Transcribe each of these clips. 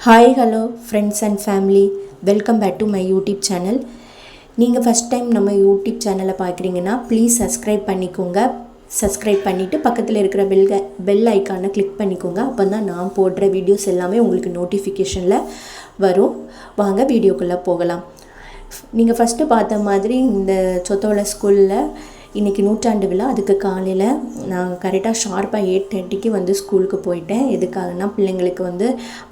Hi hello friends and family, welcome back to my YouTube channel. நீங்கள் first time நம்ம YouTube சேனலை பார்க்குறீங்கன்னா please subscribe பண்ணிக்கோங்க. Subscribe பண்ணிவிட்டு பக்கத்தில் இருக்கிற பெல் ஐக்கானை கிளிக் பண்ணிக்கோங்க. அப்போ தான் நான் போடுற வீடியோஸ் எல்லாமே உங்களுக்கு நோட்டிஃபிகேஷனில் வரும். வாங்க வீடியோக்குள்ளே போகலாம். நீங்கள் ஃபஸ்ட்டு பார்த்த மாதிரி இந்த சொத்தோல ஸ்கூலில் இன்றைக்கி நூற்றாண்டு விழா. அதுக்கு காலையில் நான் கரெக்டாக ஷார்ப்பாக 8:30 வந்து ஸ்கூலுக்கு போயிட்டேன். எதுக்காகனா பிள்ளைங்களுக்கு வந்து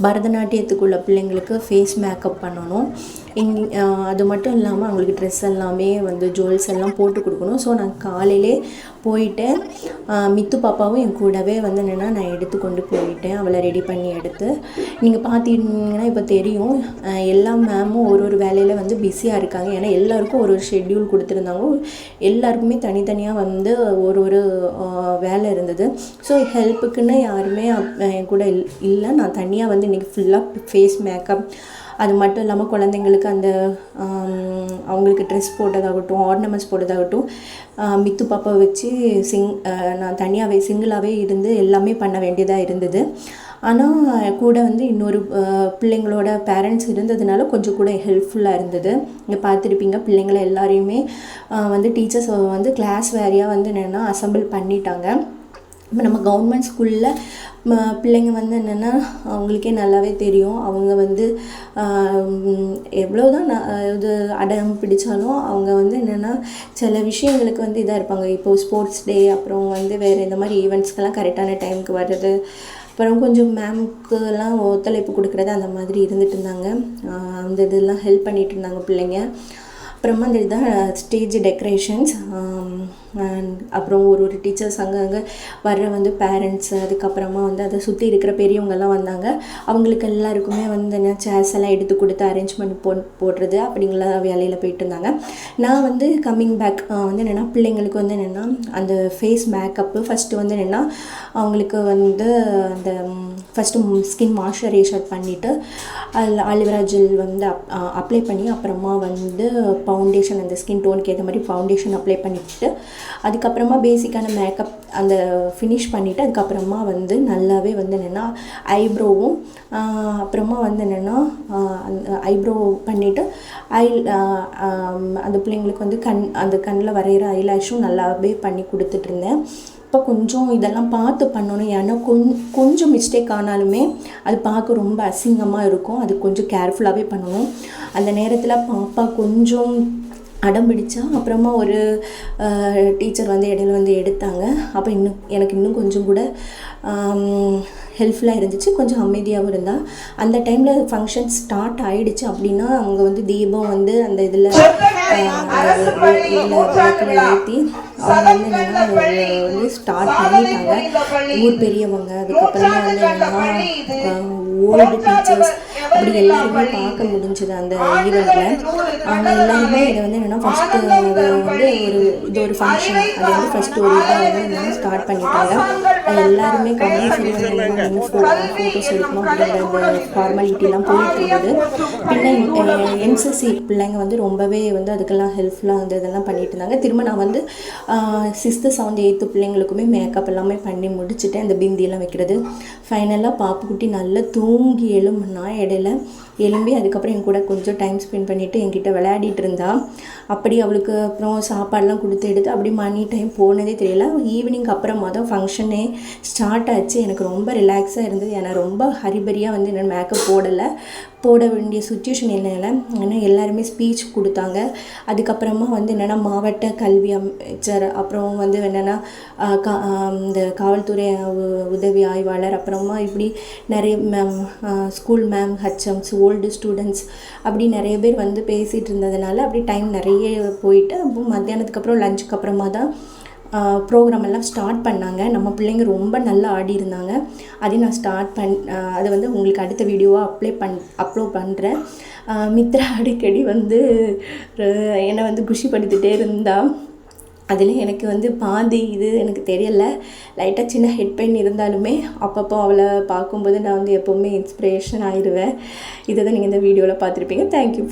பரதநாட்டியத்துக்குள்ள பிள்ளைங்களுக்கு ஃபேஸ் மேக்கப் பண்ணணும். அது மட்டும் இல்லாமல் அவங்களுக்கு ட்ரெஸ் எல்லாமே வந்து ஜுவல்ஸ் எல்லாம் போட்டு கொடுக்கணும். ஸோ நான் காலையிலே போயிட்டேன். மித்து பாப்பாவும் என் கூடவே வந்து என்னென்னா நான் எடுத்து கொண்டு போயிட்டேன். அவளை ரெடி பண்ணி எடுத்து நீங்கள் பார்த்திங்கன்னா இப்போ தெரியும் எல்லா மேமும் ஒரு வேலையில் வந்து பிஸியாக இருக்காங்க. ஏன்னா எல்லாருக்கும் ஒரு ஷெட்யூல் கொடுத்துருந்தாங்க. எல்லாருக்குமே தனித்தனியாக வந்து ஒரு வேலை இருந்தது. ஸோ ஹெல்ப்புக்குன்னு யாருமே என் கூட இல்லை. நான் தனியாக வந்து இன்றைக்கி ஃபுல்லாக ஃபேஸ் மேக்கப், அது மட்டும் இல்லாமல் குழந்தைங்களுக்கு அந்த அவங்களுக்கு ட்ரெஸ் போட்டதாகட்டும், ஆர்னமெண்ட்ஸ் போட்டதாகட்டும், மித்து பாப்பா வச்சு நான் தனியாகவே சிங்கிளாகவே இருந்து எல்லாமே பண்ண வேண்டியதாக இருந்தது. ஆனால் கூட வந்து இன்னொரு பிள்ளைங்களோட பேரண்ட்ஸ் இருந்ததுனால கொஞ்சம் கூட ஹெல்ப்ஃபுல்லாக இருந்தது. இங்கே பார்த்துருப்பீங்க பிள்ளைங்களை எல்லாரையுமே வந்து டீச்சர்ஸ் வந்து கிளாஸ் வேறையாக வந்து என்னென்னா அசம்பிள் பண்ணிட்டாங்க. இப்போ நம்ம கவர்மெண்ட் ஸ்கூலில் பிள்ளைங்க வந்து என்னென்னா அவங்களுக்கே நல்லாவே தெரியும். அவங்க வந்து எவ்வளோதான் இது அடம் பிடித்தாலும் அவங்க வந்து என்னென்னா சில விஷயங்களுக்கு வந்து இதாக இருப்பாங்க. இப்போது ஸ்போர்ட்ஸ் டே, அப்புறம் வந்து வேறு இந்த மாதிரி ஈவெண்ட்ஸ்க்கெல்லாம் கரெக்டான டைமுக்கு வர்றது, அப்புறம் கொஞ்சம் மேம்க்குலாம் ஒத்துழைப்பு கொடுக்குறது, அந்த மாதிரி இருந்துகிட்டு இருந்தாங்க. அந்த இதெல்லாம் ஹெல்ப் பண்ணிகிட்டு இருந்தாங்க பிள்ளைங்க. அப்புறமா இந்த இதுதான் ஸ்டேஜ் டெக்கரேஷன்ஸ், அப்புறம் ஒரு டீச்சர்ஸ் அங்கங்கே வர்ற வந்து பேரண்ட்ஸ், அதுக்கப்புறமா வந்து அதை சுற்றி இருக்கிற பெரியவங்கெல்லாம் வந்தாங்க. அவங்களுக்கு எல்லாருக்குமே வந்து என்ன சேர்ஸ் எல்லாம் எடுத்து கொடுத்து அரேஞ்ச்மெண்ட் போடுறது அப்படிங்களா வேலையில் போயிட்டு இருந்தாங்க. நான் வந்து கம்மிங் பேக் வந்து என்னென்னா பிள்ளைங்களுக்கு வந்து என்னென்னா அந்த ஃபேஸ் மேக்கப்பு ஃபஸ்ட்டு வந்து என்னென்னா அவங்களுக்கு வந்து அந்த ஃபஸ்ட்டு ஸ்கின் மாய்ஸ்சரைசர் பண்ணிவிட்டு அதில் ஆலிவேரா ஜெல் வந்து அப்ளை பண்ணி, அப்புறமா வந்து ஃபவுண்டேஷன் அந்த ஸ்கின் டோனுக்கு ஏற்ற மாதிரி ஃபவுண்டேஷன் அப்ளை பண்ணிவிட்டு, அதுக்கப்புறமா பேசிக்கான மேக்கப் அந்த ஃபினிஷ் பண்ணிவிட்டு, அதுக்கப்புறமா வந்து நல்லாவே வந்து என்னென்னா ஐப்ரோவும், அப்புறமா வந்து என்னென்னா அந்த ஐப்ரோ பண்ணிவிட்டு அந்த பிள்ளைங்களுக்கு வந்து அந்த கண்ணில் வரைகிற ஐலாஷும் நல்லாவே பண்ணி கொடுத்துட்ருந்தேன். இப்போ கொஞ்சம் இதெல்லாம் பார்த்து பண்ணணும். ஏன்னா கொஞ்சம் மிஸ்டேக் ஆனாலுமே அது பார்க்க ரொம்ப அசிங்கமாக இருக்கும். அது கொஞ்சம் கேர்ஃபுல்லாகவே பண்ணணும். அந்த நேரத்தில் பாப்பா கொஞ்சம் அடம் பிடிச்சா, அப்புறமா ஒரு டீச்சர் வந்து இடையில வந்து எடுத்தாங்க. அப்போ எனக்கு இன்னும் கொஞ்சம் கூட ஹெல்ப்ஃபுல்லாக இருந்துச்சு. கொஞ்சம் அமைதியாகவும் இருந்தால். அந்த டைமில் ஃபங்க்ஷன் ஸ்டார்ட் ஆகிடுச்சு அப்படின்னா அவங்க வந்து தீபம் வந்து அந்த இதில் விளக்கில் ஏற்றி அவங்க வந்து என்னென்னா வந்து ஸ்டார்ட் பண்ணிட்டாங்க. ஊர் பெரியவங்க, அதுக்கப்புறமா வந்து என்னென்னா ஓல்டு டீச்சர்ஸ், அப்படி எல்லாருமே பார்க்க முடிஞ்சுது அந்த ஈவெண்ட்டில். அவங்க எல்லாருமே இதை வந்து என்னென்னா ஃபஸ்ட்டு வந்து ஒரு ஃபங்க்ஷன், அதை வந்து ஃபஸ்ட்டு ஒரு இதாக வந்து என்னென்னா ஸ்டார்ட் பண்ணிட்டாங்க. அது எல்லாருமே கம்பல்சரி வந்து ஃபோட்டோஸ் எடுக்கணும் அப்படிங்கிற அந்த ஃபார்மாலிட்டிலாம் போயிட்டு இருந்தது. பின்ன என்சிசி பிள்ளைங்க வந்து ரொம்பவே வந்து அதுக்கெல்லாம் ஹெல்ப்ஃபுல்லாக வந்து இதெல்லாம் பண்ணிட்டு இருந்தாங்க. திரும்ப நான் வந்து 6th 7th 8th பிள்ளைங்களுக்குமே மேக்கப் எல்லாமே பண்ணி முடிச்சுட்டேன். அந்த பிந்தியெல்லாம் வைக்கிறது. ஃபைனலாக பாப்புக்குட்டி நல்லா தூங்கி எழும்புனா, இடையில எழும்பி அதுக்கப்புறம் என் கூட கொஞ்சம் டைம் ஸ்பெண்ட் பண்ணிவிட்டு என்கிட்ட விளையாடிட்டு இருந்தா. அப்படி அவளுக்கு அப்புறம் சாப்பாடெலாம் கொடுத்து எடுத்து அப்படி மணி டைம் போனதே தெரியல. ஈவினிங் அப்புறமா தான் ஃபங்க்ஷனே ஸ்டார்ட் ஆச்சு. எனக்கு ரொம்ப ரிலாக்ஸாக இருந்தது. ஏன்னா ரொம்ப ஹரிபரியாக வந்து என்னென்ன மேக்கப் போட வேண்டிய சுச்சுவேஷன் இல்லை. ஏன்னா எல்லாருமே ஸ்பீச் கொடுத்தாங்க. அதுக்கப்புறமா வந்து என்னென்னா மாவட்ட கல்வி அமைச்சர், அப்புறம் வந்து என்னென்னா இந்த காவல்துறை உதவி ஆய்வாளர், அப்புறமா இப்படி நிறைய ஸ்கூல் மேம், ஹச்எம்ஸ், ஓல்டு ஸ்டூடெண்ட்ஸ், அப்படி நிறைய பேர் வந்து பேசிகிட்டு இருந்ததுனால அப்படி டைம் நிறைய போயிட்டு, அப்போ மத்தியானத்துக்கு அப்புறம் லஞ்சுக்கு அப்புறமா தான் ப்ரோக்ராம் எல்லாம் ஸ்டார்ட் பண்ணாங்க. நம்ம பிள்ளைங்க ரொம்ப நல்லா ஆடி இருந்தாங்க. அதையும் நான் அதை வந்து உங்களுக்கு அடுத்த வீடியோவாக அப்லோட் பண்ணுறேன். மித்ரா அடிக்கடி வந்து என்னை வந்து குஷிப்படுத்திகிட்டே இருந்தா. அதில் எனக்கு வந்து பாதி இது எனக்கு தெரியலை. லைட்டாக சின்ன ஹெட் பெயின் இருந்தாலுமே அப்பப்போ அவளை பார்க்கும்போது நான் வந்து எப்போவுமே இன்ஸ்பிரேஷன் ஆகிடுவேன். இதை தான் நீங்கள் இந்த வீடியோவில் பார்த்துருப்பீங்க. தேங்க்யூ.